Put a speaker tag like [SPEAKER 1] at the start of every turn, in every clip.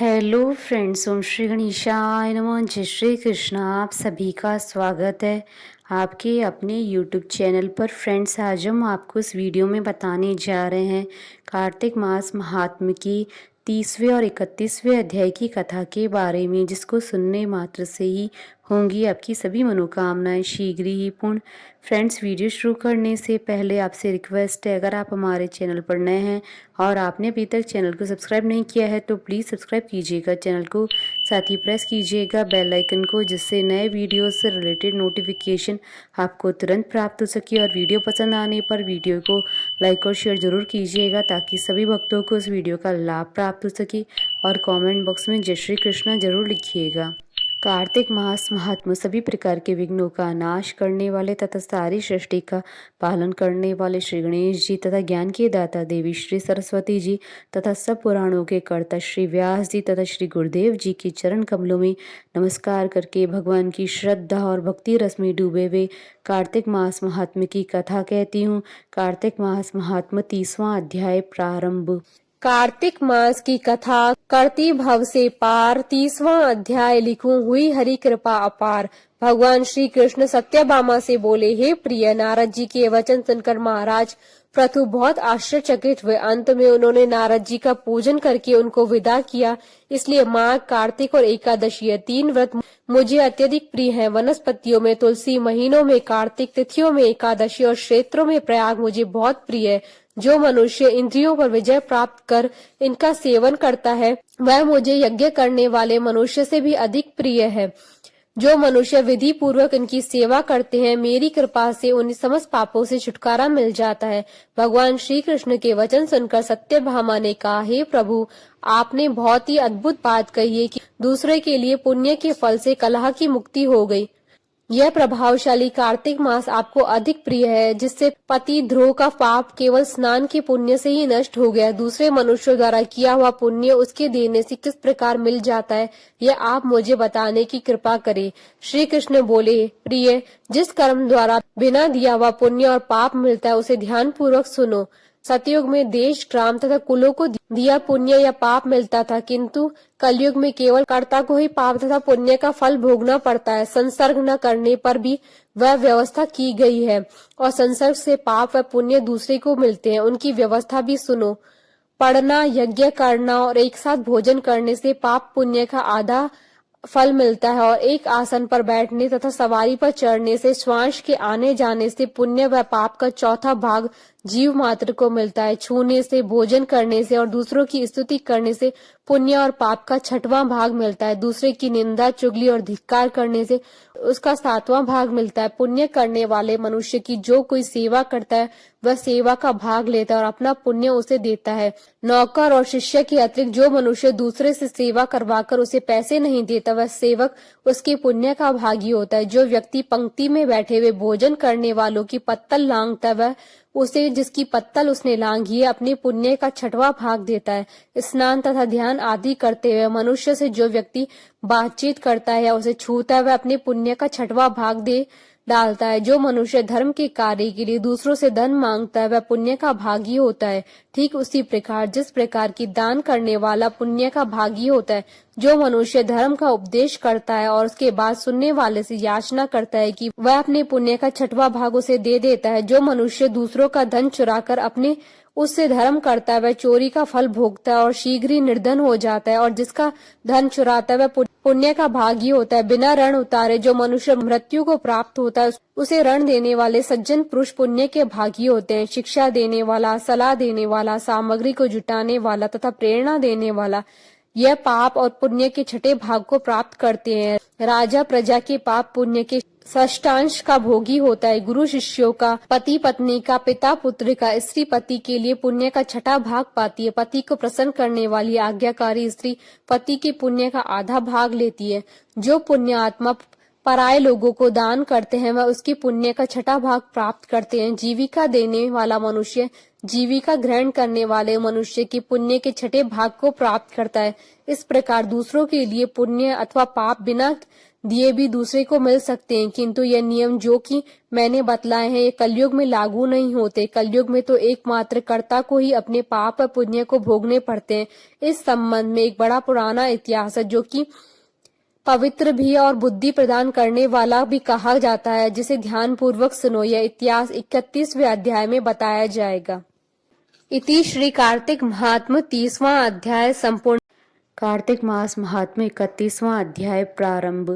[SPEAKER 1] Hello friends, ओम श्री गणेशाय नमः। जय श्री कृष्ण। आप सभी का स्वागत है आपके अपने यूट्यूब चैनल पर। फ्रेंड्स, आज हम आपको इस वीडियो में बताने जा रहे हैं कार्तिक मास महात्म्य की 30वें और 31वें अध्याय की कथा के बारे में, जिसको सुनने मात्र से ही होंगी आपकी सभी मनोकामनाएं शीघ्र ही पूर्ण। फ्रेंड्स, वीडियो शुरू करने से पहले आपसे रिक्वेस्ट है, अगर आप हमारे चैनल पर नए हैं और आपने अभी तक चैनल को सब्सक्राइब नहीं किया है तो प्लीज़ सब्सक्राइब कीजिएगा चैनल को, साथ ही प्रेस कीजिएगा बेल आइकन को, जिससे नए वीडियो से रिलेटेड नोटिफिकेशन आपको तुरंत प्राप्त हो सके। और वीडियो पसंद आने पर वीडियो को लाइक और शेयर जरूर कीजिएगा ताकि सभी भक्तों को इस वीडियो का लाभ प्राप्त हो सके। और कमेंट बॉक्स में जय श्री कृष्णा जरूर लिखिएगा। कार्तिक मास महात्मा सभी प्रकार के विघ्नों का नाश करने वाले तथा सारी सृष्टि का पालन करने वाले श्री गणेश जी तथा ज्ञान के दाता देवी श्री सरस्वती जी तथा सब पुराणों के कर्ता श्री व्यास जी तथा श्री गुरुदेव जी के चरण कमलों में नमस्कार करके भगवान की श्रद्धा और भक्ति रस में डूबे हुए कार्तिक मास महात्म्य की कथा कहती हूँ। कार्तिक मास महात्म्य 30वां अध्याय प्रारंभ।
[SPEAKER 2] कार्तिक मास की कथा करती भव से पार 30वां अध्याय। लिखूं हुई हरि कृपा अपार। भगवान श्री कृष्ण सत्यभामा से बोले, हे प्रिय। नारद जी के वचन सुनकर महाराज प्रथु बहुत आश्चर्यचकित हुए। अंत में उन्होंने नारद जी का पूजन करके उनको विदा किया। इसलिए माघ, कार्तिक और एकादशी ये 3 व्रत मुझे अत्यधिक प्रिय हैं। वनस्पतियों में तुलसी, महीनों में कार्तिक, तिथियों में एकादशी और क्षेत्रों में प्रयाग मुझे बहुत प्रिय है। जो मनुष्य इंद्रियों पर विजय प्राप्त कर इनका सेवन करता है वह मुझे यज्ञ करने वाले मनुष्य से भी अधिक प्रिय है। जो मनुष्य विधि पूर्वक इनकी सेवा करते हैं, मेरी कृपा से उन्हें समस्त पापों से छुटकारा मिल जाता है। भगवान श्री कृष्ण के वचन सुनकर सत्यभामा ने कहा, हे प्रभु, आपने बहुत ही अद्भुत बात कही है कि दूसरे के लिए पुण्य के फल से कलह की मुक्ति हो गई। यह प्रभावशाली कार्तिक मास आपको अधिक प्रिय है, जिससे पति ध्रुव का पाप केवल स्नान के पुण्य से ही नष्ट हो गया। दूसरे मनुष्यों द्वारा किया हुआ पुण्य उसके देने से किस प्रकार मिल जाता है, यह आप मुझे बताने की कृपा करें। श्री कृष्ण बोले, प्रिय, जिस कर्म द्वारा बिना दिया हुआ पुण्य और पाप मिलता है उसे ध्यान पूर्वक सुनो। सतयुग में देश, ग्राम तथा कुलों को दिया पुण्य या पाप मिलता था, किंतु कलयुग में केवल कर्ता को ही पाप तथा पुण्य का फल भोगना पड़ता है। संसर्ग न करने पर भी वह व्यवस्था की गई है, और संसर्ग से पाप व पुण्य दूसरे को मिलते हैं। उनकी व्यवस्था भी सुनो। पढ़ना, यज्ञ करना और एक साथ भोजन करने से पाप पुण्य का आधा फल मिलता है, और एक आसन पर बैठने तथा सवारी पर चढ़ने से, श्वास के आने जाने से पुण्य व पाप का चौथा भाग जीव मात्र को मिलता है। छूने से, भोजन करने से और दूसरों की स्तुति करने से पुण्य और पाप का 6वां भाग मिलता है। दूसरे की निंदा, चुगली और धिक्कार करने से उसका 7वां भाग मिलता है। पुण्य करने वाले मनुष्य की जो कोई सेवा करता है वह सेवा का भाग लेता है और अपना पुण्य उसे देता है। नौकर और शिष्य के अतिरिक्त जो मनुष्य दूसरे से सेवा करवाकर उसे पैसे नहीं देता, वह सेवक उसके पुण्य का भागी होता है। जो व्यक्ति पंक्ति में बैठे हुए भोजन करने वालों की पत्तल लांघता है, वह उसे जिसकी पत्तल उसने लांघी है अपने पुण्य का 6वां भाग देता है। स्नान तथा ध्यान आदि करते हुए मनुष्य से जो व्यक्ति बातचीत करता है या उसे छूता है, वह अपने पुण्य का 6वां भाग दे डालता है। जो मनुष्य धर्म के कार्य के लिए दूसरों से धन मांगता है, वह पुण्य का भागी होता है। ठीक उसी प्रकार जिस प्रकार की दान करने वाला पुण्य का भागी होता है, जो मनुष्य धर्म का उपदेश करता है और उसके बाद सुनने वाले से याचना करता है कि वह अपने पुण्य का 6वां भाग उसे दे देता है। जो मनुष्य दूसरों का धन चुराकर अपने उससे धर्म करता है, वह चोरी का फल भोगता है और शीघ्र ही निर्धन हो जाता है। और जिसका धन चुराता है वह पुण्य का भागी होता है। बिना ऋण उतारे जो मनुष्य मृत्यु को प्राप्त होता है, उसे ऋण देने वाले सज्जन पुरुष पुण्य के भागी होते हैं। शिक्षा देने वाला, सलाह देने वाला, सामग्री को जुटाने वाला तथा प्रेरणा देने वाला, यह पाप और पुण्य के 6ठे भाग को प्राप्त करते हैं। राजा प्रजा के पाप पुण्य के षष्ठांश का भोगी होता है। गुरु शिष्यों का, पति पत्नी का, पिता पुत्र का, स्त्री पति के लिए पुण्य का 6ठा भाग पाती है। पति को प्रसन्न करने वाली आज्ञाकारी स्त्री पति के पुण्य का आधा भाग लेती है। जो पुण्य आत्मा पराये लोगों को दान करते हैं, वह उसके पुण्य का 6ठा भाग प्राप्त करते हैं। जीविका देने वाला मनुष्य जीविका ग्रहण करने वाले मनुष्य के पुण्य के 6ठे भाग को प्राप्त करता है। इस प्रकार दूसरों के लिए पुण्य अथवा पाप बिना दिए भी दूसरे को मिल सकते हैं, किंतु यह नियम जो कि मैंने बतलाए हैं ये कलयुग में लागू नहीं होते। कलयुग में तो एकमात्र कर्ता को ही अपने पाप और पुण्य को भोगने पड़ते हैं। इस संबंध में एक बड़ा पुराना इतिहास है जो कि पवित्र भी और बुद्धि प्रदान करने वाला भी कहा जाता है, जिसे ध्यान पूर्वक सुनो। यह इतिहास 31वें अध्याय में बताया जाएगा। इति श्री कार्तिक महात्म 30वां अध्याय संपूर्ण।
[SPEAKER 1] कार्तिक मास महात्म्य 31वां अध्याय प्रारंभ।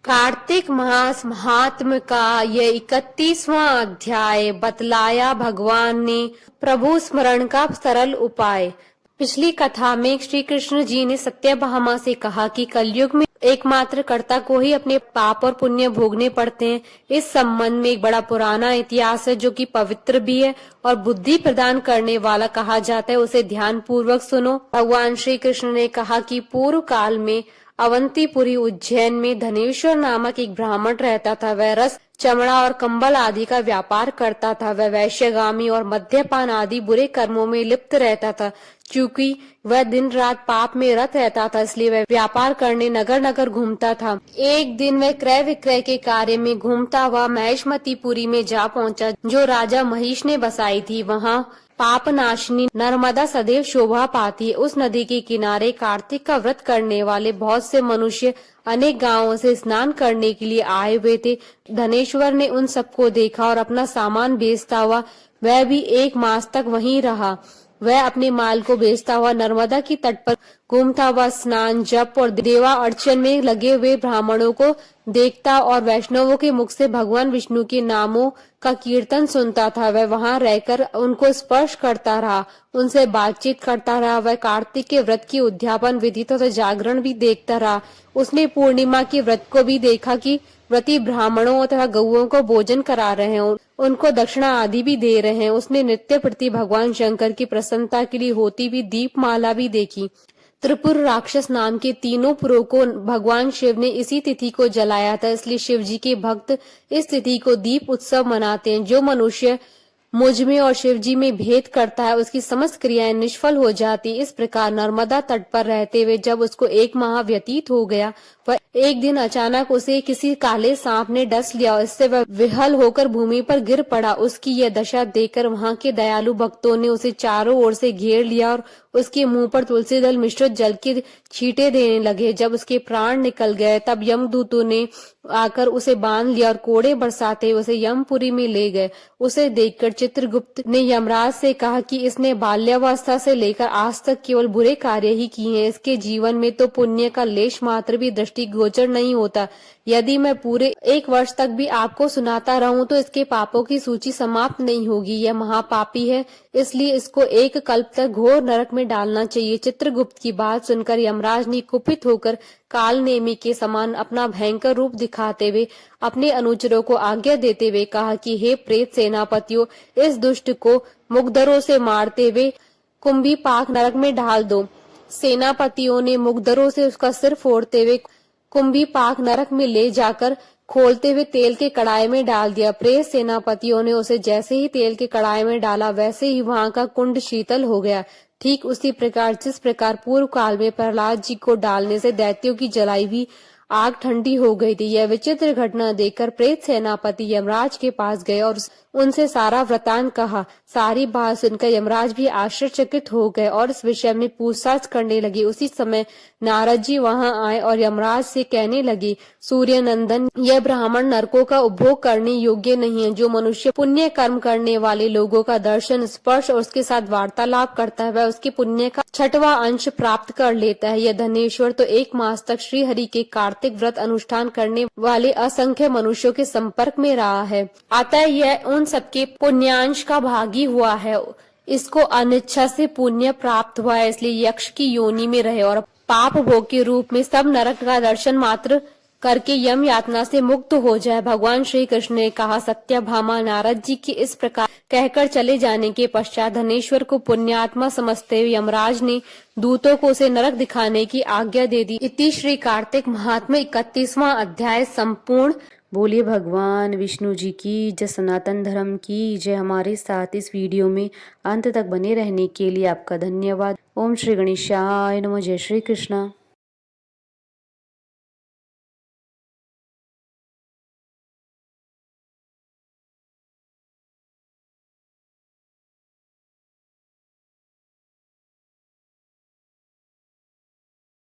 [SPEAKER 2] कार्तिक मास महात्म का यह 31वां अध्याय बतलाया भगवान ने प्रभु स्मरण का सरल उपाय। पिछली कथा में श्री कृष्ण जी ने सत्यभामा से कहा कि कलयुग में एकमात्र कर्ता को ही अपने पाप और पुण्य भोगने पड़ते हैं। इस संबंध में एक बड़ा पुराना इतिहास है जो कि पवित्र भी है और बुद्धि प्रदान करने वाला कहा जाता है, उसे ध्यान पूर्वक सुनो। भगवान श्री कृष्ण ने कहा कि पूर्व काल में अवंतीपुरी उज्जैन में धनेश्वर नामक एक ब्राह्मण रहता था। वह रस, चमड़ा और कंबल आदि का व्यापार करता था। वह वैश्यगामी और मद्यपान आदि बुरे कर्मों में लिप्त रहता था। चूंकि वह दिन रात पाप में रत रहता था, इसलिए वह व्यापार करने नगर नगर घूमता था। एक दिन वह क्रय विक्रय के कार्य में घूमता हुआ महेशमतीपुरी में जा पहुंचा, जो राजा महिष ने बसाई थी। वहां पाप नाशिनी नर्मदा सदैव शोभा पाती है। उस नदी के किनारे कार्तिक का व्रत करने वाले बहुत से मनुष्य अनेक गांवों से स्नान करने के लिए आए हुए थे। धनेश्वर ने उन सबको देखा और अपना सामान बेचता हुआ वह भी 1 मास तक वहीं रहा। वह अपने माल को बेचता हुआ नर्मदा की तट पर घूमता हुआ स्नान, जप और देवा अर्चन में लगे हुए ब्राह्मणों को देखता और वैष्णवों के मुख से भगवान विष्णु के नामों का कीर्तन सुनता था। वह वहां रहकर उनको स्पर्श करता रहा, उनसे बातचीत करता रहा। वह कार्तिक के व्रत की उद्यापन विधि तथा जागरण भी देखता रहा। उसने पूर्णिमा के व्रत को भी देखा कि व्रती ब्राह्मणों तथा गौओं को भोजन करा रहे हैं, उनको दक्षिणा आदि भी दे रहे हैं। उसने नित्य प्रति भगवान शंकर की प्रसन्नता के लिए होती भी दीपमाला भी देखी। त्रिपुर राक्षस नाम के तीनों पुरों को भगवान शिव ने इसी तिथि को जलाया था, इसलिए शिव जी के भक्त इस तिथि को दीप उत्सव मनाते हैं। जो मनुष्य मुझ में और शिव जी में भेद करता है उसकी समस्त क्रियाएं निष्फल हो जाती। इस प्रकार नर्मदा तट पर रहते हुए जब उसको 1 माह व्यतीत हो गया, वह एक दिन अचानक उसे किसी काले सांप ने डस लिया। इससे वह विहल होकर भूमि पर गिर पड़ा। उसकी यह दशा देखकर वहां के दयालु भक्तों ने उसे चारों ओर से घेर लिया और उसके मुंह पर तुलसी दल मिश्रित जल के छींटे देने लगे। जब उसके प्राण निकल गए तब यमदूतों ने आकर उसे बांध लिया और कोड़े बरसाते उसे यमपुरी में ले गए। उसे देखकर चित्रगुप्त ने यमराज से कहा कि इसने बाल्यावस्था से लेकर आज तक केवल बुरे कार्य ही किए हैं। इसके जीवन में तो पुण्य का लेश मात्र भी दृष्टिगोचर नहीं होता। यदि मैं पूरे 1 वर्ष तक भी आपको सुनाता रहूं तो इसके पापों की सूची समाप्त नहीं होगी। यह महापापी है, इसलिए इसको 1 कल्प तक घोर नरक में डालना चाहिए। चित्रगुप्त की बात सुनकर यमराज ने कुपित होकर काल नेमी के समान अपना भयंकर रूप दिखाते हुए अपने अनुचरों को आज्ञा देते हुए कहा कि हे प्रेत सेनापतियों, इस दुष्ट को मुग्धरों से मारते हुए कुंभी पाक नरक में डाल दो। सेनापतियों ने मुग्धरों से उसका सिर फोड़ते हुए कुंभी पाक नरक में ले जाकर खोलते हुए तेल के कड़ाई में डाल दिया। प्रेत सेनापतियों ने उसे जैसे ही तेल के कड़ाई में डाला वैसे ही वहां का कुंड शीतल हो गया। ठीक उसी प्रकार जिस प्रकार पूर्व काल में प्रहलाद जी को डालने से दैत्यों की जलाई हुई आग ठंडी हो गई थी। यह विचित्र घटना देखकर प्रेत सेनापति यमराज के पास गए और उनसे सारा वृतांत कहा। सारी बात सुनकर यमराज भी आश्चर्यचकित हो गए और इस विषय में पूछताछ करने लगे। उसी समय नारद जी वहां आए और यमराज से कहने लगे, सूर्य नंदन, यह ब्राह्मण नरकों का उपभोग करने योग्य नहीं है। जो मनुष्य पुण्य कर्म करने वाले लोगों का दर्शन, स्पर्श और उसके साथ वार्तालाप करता है वह उसके पुण्य का 6वां अंश प्राप्त कर लेता है। यह धनेश्वर तो 1 मास तक श्री हरि के कार्तिक व्रत अनुष्ठान करने वाले असंख्य मनुष्यों के संपर्क में रहा है, अतः यह उन सबके पुण्यांश का भागी हुआ है। इसको अनिच्छा से पुण्य प्राप्त हुआ है, इसलिए यक्ष की योनि में रहे और पाप भोग के रूप में सब नरक का दर्शन मात्र करके यम यातना से मुक्त हो जाए। भगवान श्री कृष्ण ने कहा। सत्यभामा नारद जी के इस प्रकार कहकर चले जाने के पश्चात धनेश्वर को पुण्यात्मा समझते हुए यमराज ने दूतों को उसे नरक दिखाने की आज्ञा दे दी। इति श्री कार्तिक महात्म्य 31वां अध्याय संपूर्ण।
[SPEAKER 1] बोलिए भगवान विष्णु जी की जय, सनातन धर्म की जय। हमारे साथ इस वीडियो में अंत तक बने रहने के लिए आपका धन्यवाद। ओम श्री गणेशाय नमः। जय श्री कृष्णा।